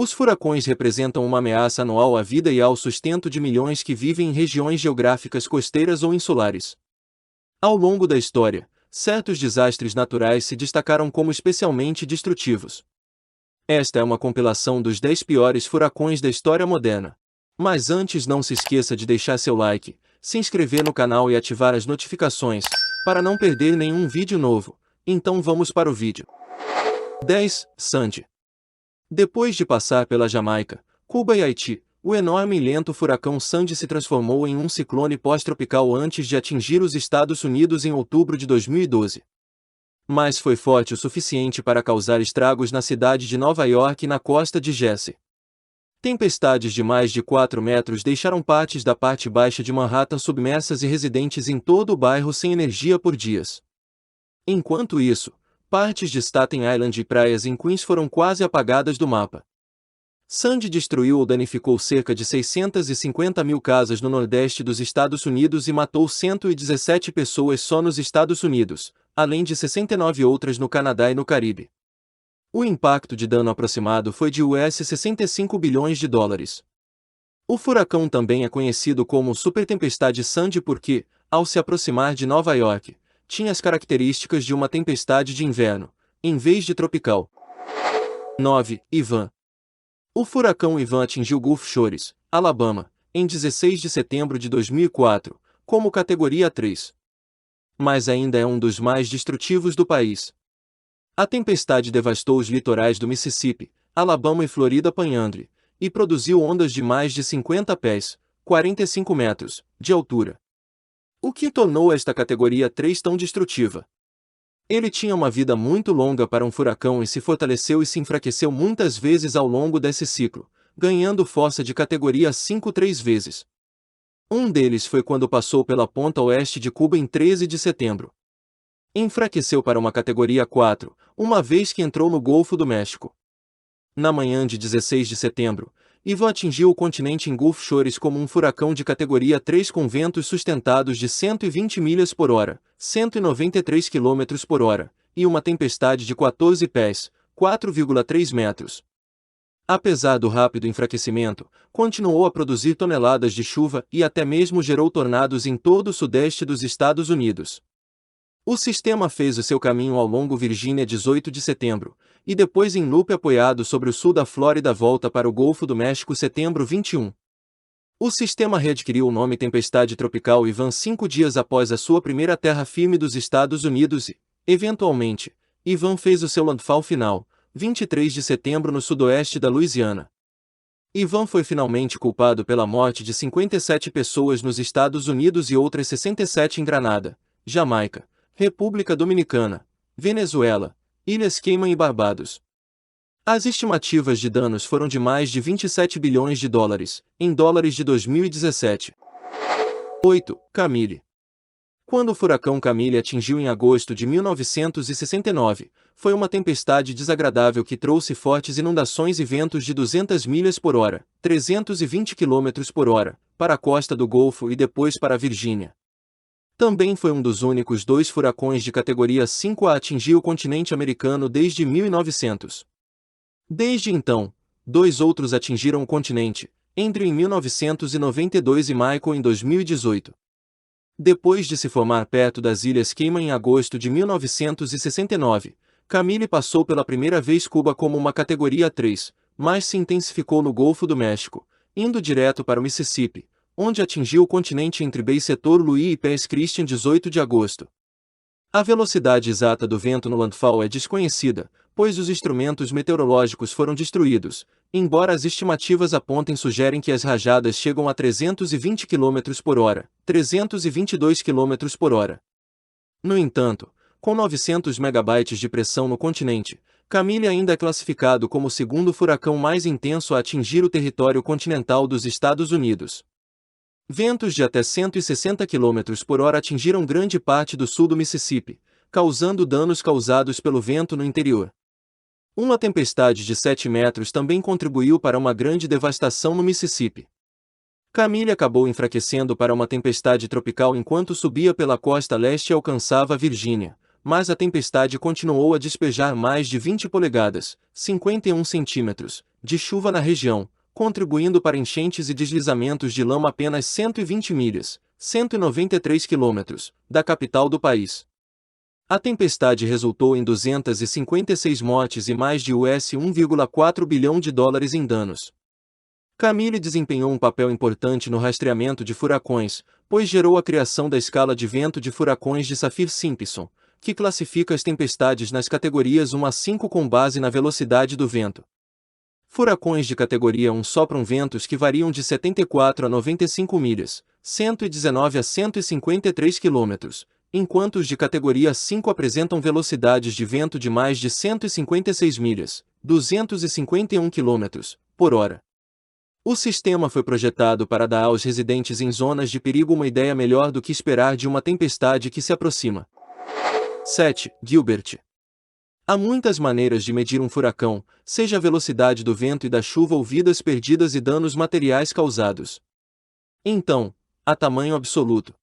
Os furacões representam uma ameaça anual à vida e ao sustento de milhões que vivem em regiões geográficas costeiras ou insulares. Ao longo da história, certos desastres naturais se destacaram como especialmente destrutivos. Esta é uma compilação dos 10 piores furacões da história moderna. Mas antes, não se esqueça de deixar seu like, se inscrever no canal e ativar as notificações, para não perder nenhum vídeo novo. Então vamos para o vídeo. 10. Sandy. Depois de passar pela Jamaica, Cuba e Haiti, o enorme e lento furacão Sandy se transformou em um ciclone pós-tropical antes de atingir os Estados Unidos em outubro de 2012. Mas foi forte o suficiente para causar estragos na cidade de Nova York e na costa de Jersey. Tempestades de mais de 4 metros deixaram partes da parte baixa de Manhattan submersas e residentes em todo o bairro sem energia por dias. Enquanto isso, partes de Staten Island e praias em Queens foram quase apagadas do mapa. Sandy destruiu ou danificou cerca de 650 mil casas no nordeste dos Estados Unidos e matou 117 pessoas só nos Estados Unidos, além de 69 outras no Canadá e no Caribe. O impacto de dano aproximado foi de US$ 65 bilhões. O furacão também é conhecido como supertempestade Sandy porque, ao se aproximar de Nova York, tinha as características de uma tempestade de inverno, em vez de tropical. 9. Ivan. O furacão Ivan atingiu Gulf Shores, Alabama, em 16 de setembro de 2004, como categoria 3. Mas ainda é um dos mais destrutivos do país. A tempestade devastou os litorais do Mississippi, Alabama e Florida Panhandle, e produziu ondas de mais de 50 pés, 45 metros, de altura. O que tornou esta categoria 3 tão destrutiva? Ele tinha uma vida muito longa para um furacão e se fortaleceu e se enfraqueceu muitas vezes ao longo desse ciclo, ganhando força de categoria 5 3 vezes. Um deles foi quando passou pela ponta oeste de Cuba em 13 de setembro. Enfraqueceu para uma categoria 4, uma vez que entrou no Golfo do México. Na manhã de 16 de setembro, Ivan atingiu o continente em Gulf Shores como um furacão de categoria 3 com ventos sustentados de 120 milhas por hora, 193 km por hora, e uma tempestade de 14 pés, 4,3 metros. Apesar do rápido enfraquecimento, continuou a produzir toneladas de chuva e até mesmo gerou tornados em todo o sudeste dos Estados Unidos. O sistema fez o seu caminho ao longo Virgínia 18 de setembro, e depois em loop apoiado sobre o sul da Flórida volta para o Golfo do México setembro 21. O sistema readquiriu o nome Tempestade Tropical Ivan 5 dias após a sua primeira terra firme dos Estados Unidos e, eventualmente, Ivan fez o seu landfall final, 23 de setembro no sudoeste da Louisiana. Ivan foi finalmente culpado pela morte de 57 pessoas nos Estados Unidos e outras 67 em Granada, Jamaica, República Dominicana, Venezuela, Ilhas Cayman e Barbados. As estimativas de danos foram de mais de 27 bilhões de dólares, em dólares de 2017. 8. Camille. Quando o furacão Camille atingiu em agosto de 1969, foi uma tempestade desagradável que trouxe fortes inundações e ventos de 200 milhas por hora, 320 km por hora, para a costa do Golfo e depois para a Virgínia. Também foi um dos únicos 2 furacões de categoria 5 a atingir o continente americano desde 1900. Desde então, 2 outros atingiram o continente, Andrew em 1992 e Michael em 2018. Depois de se formar perto das Ilhas Cayman em agosto de 1969, Camille passou pela primeira vez Cuba como uma categoria 3, mas se intensificou no Golfo do México, indo direto para o Mississippi, onde atingiu o continente entre Bay Setor Louis e Pass Christian 18 de agosto. A velocidade exata do vento no landfall é desconhecida, pois os instrumentos meteorológicos foram destruídos, embora as estimativas apontem sugerem que as rajadas chegam a 320 km por hora, 322 km por hora. No entanto, com 900 megabytes de pressão no continente, Camille ainda é classificado como o segundo furacão mais intenso a atingir o território continental dos Estados Unidos. Ventos de até 160 km por hora atingiram grande parte do sul do Mississippi, causando danos causados pelo vento no interior. Uma tempestade de 7 metros também contribuiu para uma grande devastação no Mississippi. Camille acabou enfraquecendo para uma tempestade tropical enquanto subia pela costa leste e alcançava a Virgínia, mas a tempestade continuou a despejar mais de 20 polegadas, 51 centímetros, de chuva na região, contribuindo para enchentes e deslizamentos de lama apenas 120 milhas, 193 quilômetros, da capital do país. A tempestade resultou em 256 mortes e mais de US$ 1,4 bilhão em danos. Camille desempenhou um papel importante no rastreamento de furacões, pois gerou a criação da escala de vento de furacões de Saffir-Simpson, que classifica as tempestades nas categorias 1 a 5 com base na velocidade do vento. Furacões de categoria 1 sopram ventos que variam de 74 a 95 milhas, 119 a 153 quilômetros, enquanto os de categoria 5 apresentam velocidades de vento de mais de 156 milhas, 251 quilômetros, por hora. O sistema foi projetado para dar aos residentes em zonas de perigo uma ideia melhor do que esperar de uma tempestade que se aproxima. 7. Gilbert. Há muitas maneiras de medir um furacão, seja a velocidade do vento e da chuva ou vidas perdidas e danos materiais causados. Então, há tamanho absoluto.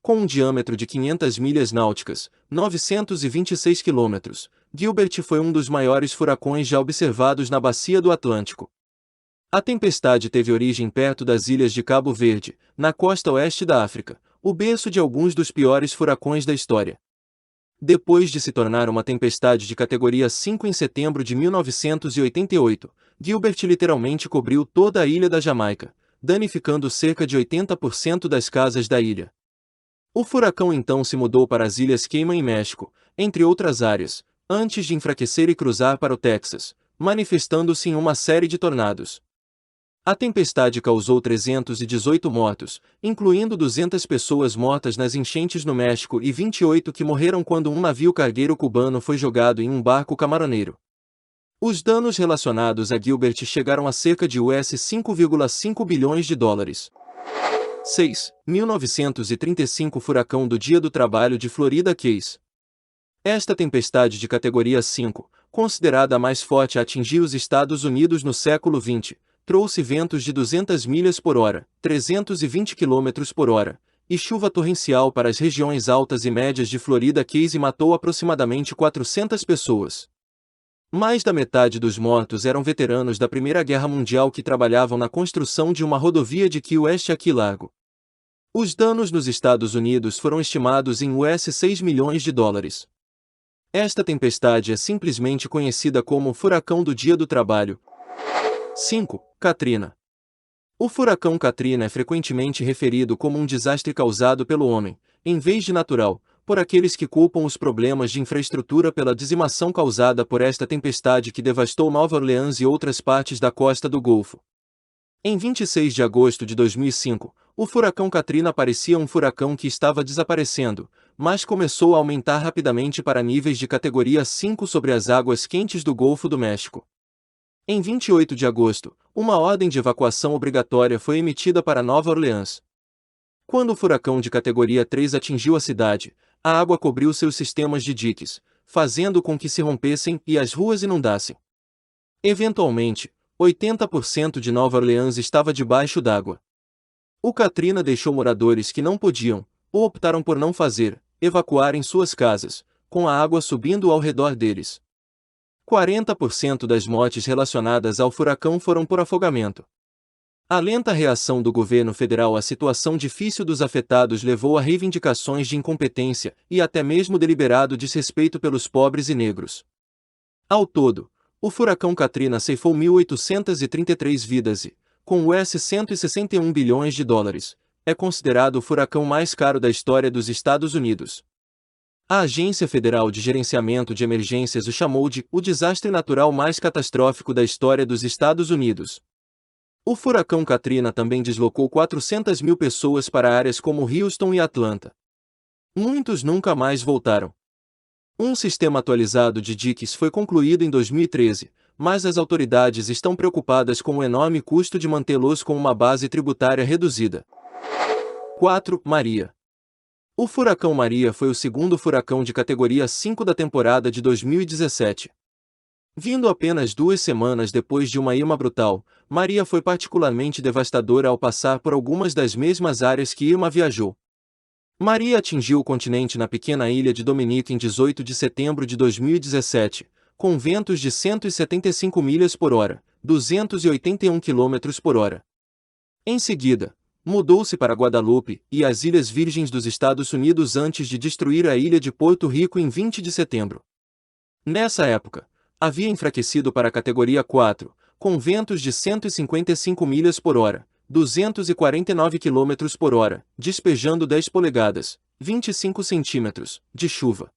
Com um diâmetro de 500 milhas náuticas, 926 quilômetros, Gilbert foi um dos maiores furacões já observados na bacia do Atlântico. A tempestade teve origem perto das ilhas de Cabo Verde, na costa oeste da África, o berço de alguns dos piores furacões da história. Depois de se tornar uma tempestade de categoria 5 em setembro de 1988, Gilbert literalmente cobriu toda a ilha da Jamaica, danificando cerca de 80% das casas da ilha. O furacão então se mudou para as Ilhas Cayman e México, entre outras áreas, antes de enfraquecer e cruzar para o Texas, manifestando-se em uma série de tornados. A tempestade causou 318 mortos, incluindo 200 pessoas mortas nas enchentes no México e 28 que morreram quando um navio cargueiro cubano foi jogado em um barco camaroneiro. Os danos relacionados a Gilbert chegaram a cerca de US$ 5,5 bilhões. 6. 1935 Furacão do Dia do Trabalho de Florida Keys. Esta tempestade de categoria 5, considerada a mais forte a atingir os Estados Unidos no século XX, trouxe ventos de 200 milhas por hora, 320 km por hora, e chuva torrencial para as regiões altas e médias de Florida Keys e matou aproximadamente 400 pessoas. Mais da metade dos mortos eram veteranos da Primeira Guerra Mundial que trabalhavam na construção de uma rodovia de Key West a Key Largo. Os danos nos Estados Unidos foram estimados em US$ 6 milhões. Esta tempestade é simplesmente conhecida como Furacão do Dia do Trabalho. 5. Katrina. O furacão Katrina é frequentemente referido como um desastre causado pelo homem, em vez de natural, por aqueles que culpam os problemas de infraestrutura pela dizimação causada por esta tempestade que devastou Nova Orleans e outras partes da costa do Golfo. Em 26 de agosto de 2005, o furacão Katrina parecia um furacão que estava desaparecendo, mas começou a aumentar rapidamente para níveis de categoria 5 sobre as águas quentes do Golfo do México. Em 28 de agosto, uma ordem de evacuação obrigatória foi emitida para Nova Orleans. Quando o furacão de categoria 3 atingiu a cidade, a água cobriu seus sistemas de diques, fazendo com que se rompessem e as ruas inundassem. Eventualmente, 80% de Nova Orleans estava debaixo d'água. O Katrina deixou moradores que não podiam, ou optaram por não fazer, evacuarem suas casas, com a água subindo ao redor deles. 40% das mortes relacionadas ao furacão foram por afogamento. A lenta reação do governo federal à situação difícil dos afetados levou a reivindicações de incompetência e até mesmo deliberado desrespeito pelos pobres e negros. Ao todo, o furacão Katrina ceifou 1.833 vidas e, com US$ 161 bilhões, é considerado o furacão mais caro da história dos Estados Unidos. A Agência Federal de Gerenciamento de Emergências o chamou de o desastre natural mais catastrófico da história dos Estados Unidos. O furacão Katrina também deslocou 400 mil pessoas para áreas como Houston e Atlanta. Muitos nunca mais voltaram. Um sistema atualizado de diques foi concluído em 2013, mas as autoridades estão preocupadas com o enorme custo de mantê-los com uma base tributária reduzida. 4. Maria. O furacão Maria foi o segundo furacão de categoria 5 da temporada de 2017. Vindo apenas 2 semanas depois de uma Irma brutal, Maria foi particularmente devastadora ao passar por algumas das mesmas áreas que Irma viajou. Maria atingiu o continente na pequena ilha de Dominique em 18 de setembro de 2017, com ventos de 175 milhas por hora, 281 km por hora. Em seguida, mudou-se para Guadalupe e as Ilhas Virgens dos Estados Unidos antes de destruir a ilha de Porto Rico em 20 de setembro. Nessa época, havia enfraquecido para a categoria 4, com ventos de 155 milhas por hora, 249 km por hora, despejando 10 polegadas, 25 centímetros, de chuva.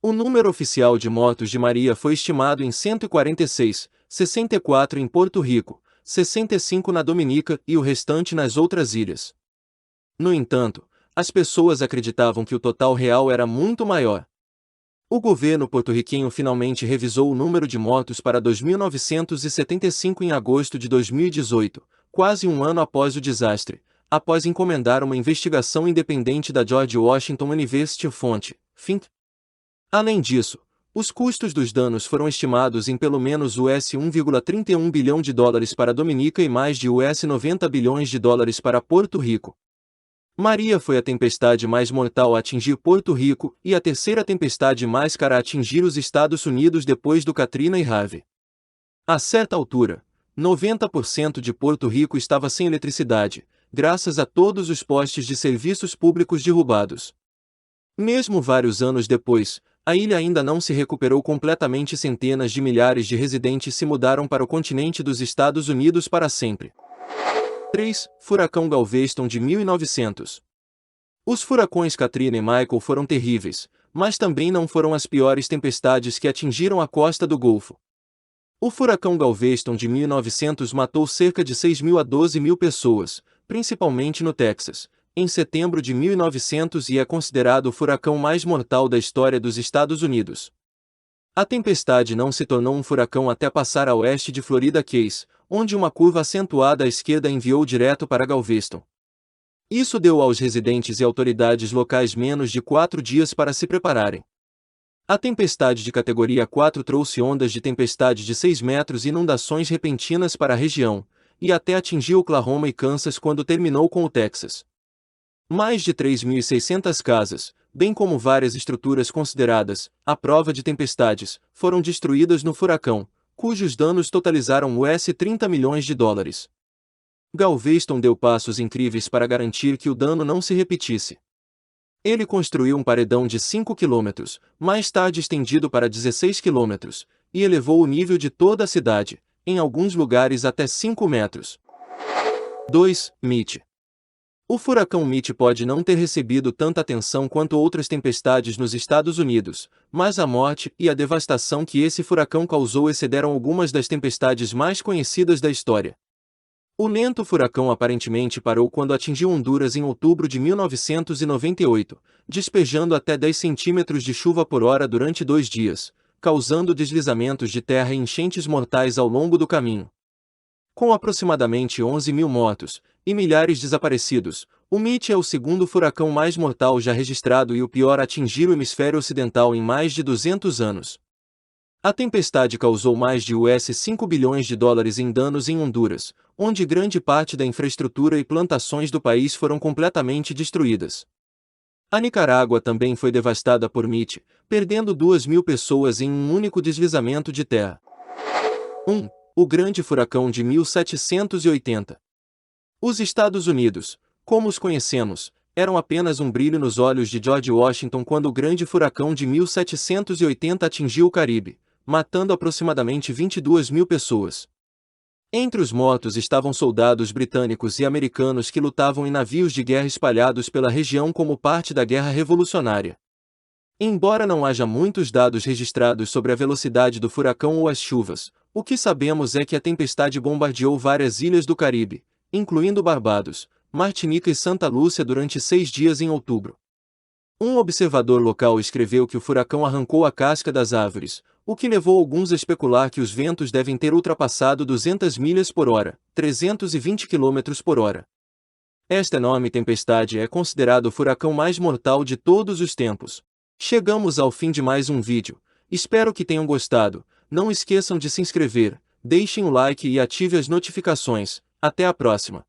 O número oficial de mortos de Maria foi estimado em 146, 64 em Porto Rico, 65 na Dominica e o restante nas outras ilhas. No entanto, as pessoas acreditavam que o total real era muito maior. O governo porto-riquenho finalmente revisou o número de mortos para 2.975 em agosto de 2018, quase um ano após o desastre, após encomendar uma investigação independente da George Washington University fonte, think. Além disso, os custos dos danos foram estimados em pelo menos US$ 1,31 bilhão para a Dominica e mais de US$ 90 bilhões para Porto Rico. Maria foi a tempestade mais mortal a atingir Porto Rico e a terceira tempestade mais cara a atingir os Estados Unidos depois do Katrina e Harvey. A certa altura, 90% de Porto Rico estava sem eletricidade, graças a todos os postes de serviços públicos derrubados. Mesmo vários anos depois, a ilha ainda não se recuperou completamente e centenas de milhares de residentes se mudaram para o continente dos Estados Unidos para sempre. 3. Furacão Galveston de 1900. Os furacões Katrina e Michael foram terríveis, mas também não foram as piores tempestades que atingiram a costa do Golfo. O furacão Galveston de 1900 matou cerca de 6.000 a 12.000 pessoas, principalmente no Texas, em setembro de 1900 e é considerado o furacão mais mortal da história dos Estados Unidos. A tempestade não se tornou um furacão até passar a oeste de Florida Keys, onde uma curva acentuada à esquerda enviou direto para Galveston. Isso deu aos residentes e autoridades locais menos de 4 dias para se prepararem. A tempestade de categoria 4 trouxe ondas de tempestade de 6 metros e inundações repentinas para a região, e até atingiu Oklahoma e Kansas quando terminou com o Texas. Mais de 3.600 casas, bem como várias estruturas consideradas à prova de tempestades, foram destruídas no furacão, cujos danos totalizaram US$ 30 milhões. Galveston deu passos incríveis para garantir que o dano não se repetisse. Ele construiu um paredão de 5 km, mais tarde estendido para 16 km, e elevou o nível de toda a cidade, em alguns lugares até 5 metros. 2. Mitch. O furacão Mitch pode não ter recebido tanta atenção quanto outras tempestades nos Estados Unidos, mas a morte e a devastação que esse furacão causou excederam algumas das tempestades mais conhecidas da história. O lento furacão aparentemente parou quando atingiu Honduras em outubro de 1998, despejando até 10 centímetros de chuva por hora durante 2 dias, causando deslizamentos de terra e enchentes mortais ao longo do caminho. Com aproximadamente 11.000 mortos e milhares desaparecidos, o Mitch é o segundo furacão mais mortal já registrado e o pior a atingir o hemisfério ocidental em mais de 200 anos. A tempestade causou mais de US$ 5 bilhões em danos em Honduras, onde grande parte da infraestrutura e plantações do país foram completamente destruídas. A Nicarágua também foi devastada por Mitch, perdendo 2.000 pessoas em um único deslizamento de terra. 1. O Grande Furacão de 1780. Os Estados Unidos, como os conhecemos, eram apenas um brilho nos olhos de George Washington quando o Grande Furacão de 1780 atingiu o Caribe, matando aproximadamente 22.000 pessoas. Entre os mortos estavam soldados britânicos e americanos que lutavam em navios de guerra espalhados pela região como parte da Guerra Revolucionária. Embora não haja muitos dados registrados sobre a velocidade do furacão ou as chuvas, o que sabemos é que a tempestade bombardeou várias ilhas do Caribe, incluindo Barbados, Martinica e Santa Lúcia durante 6 dias em outubro. Um observador local escreveu que o furacão arrancou a casca das árvores, o que levou alguns a especular que os ventos devem ter ultrapassado 200 milhas por hora, 320 km por hora. Esta enorme tempestade é considerada o furacão mais mortal de todos os tempos. Chegamos ao fim de mais um vídeo. Espero que tenham gostado. Não esqueçam de se inscrever, deixem o like e ative as notificações. Até a próxima!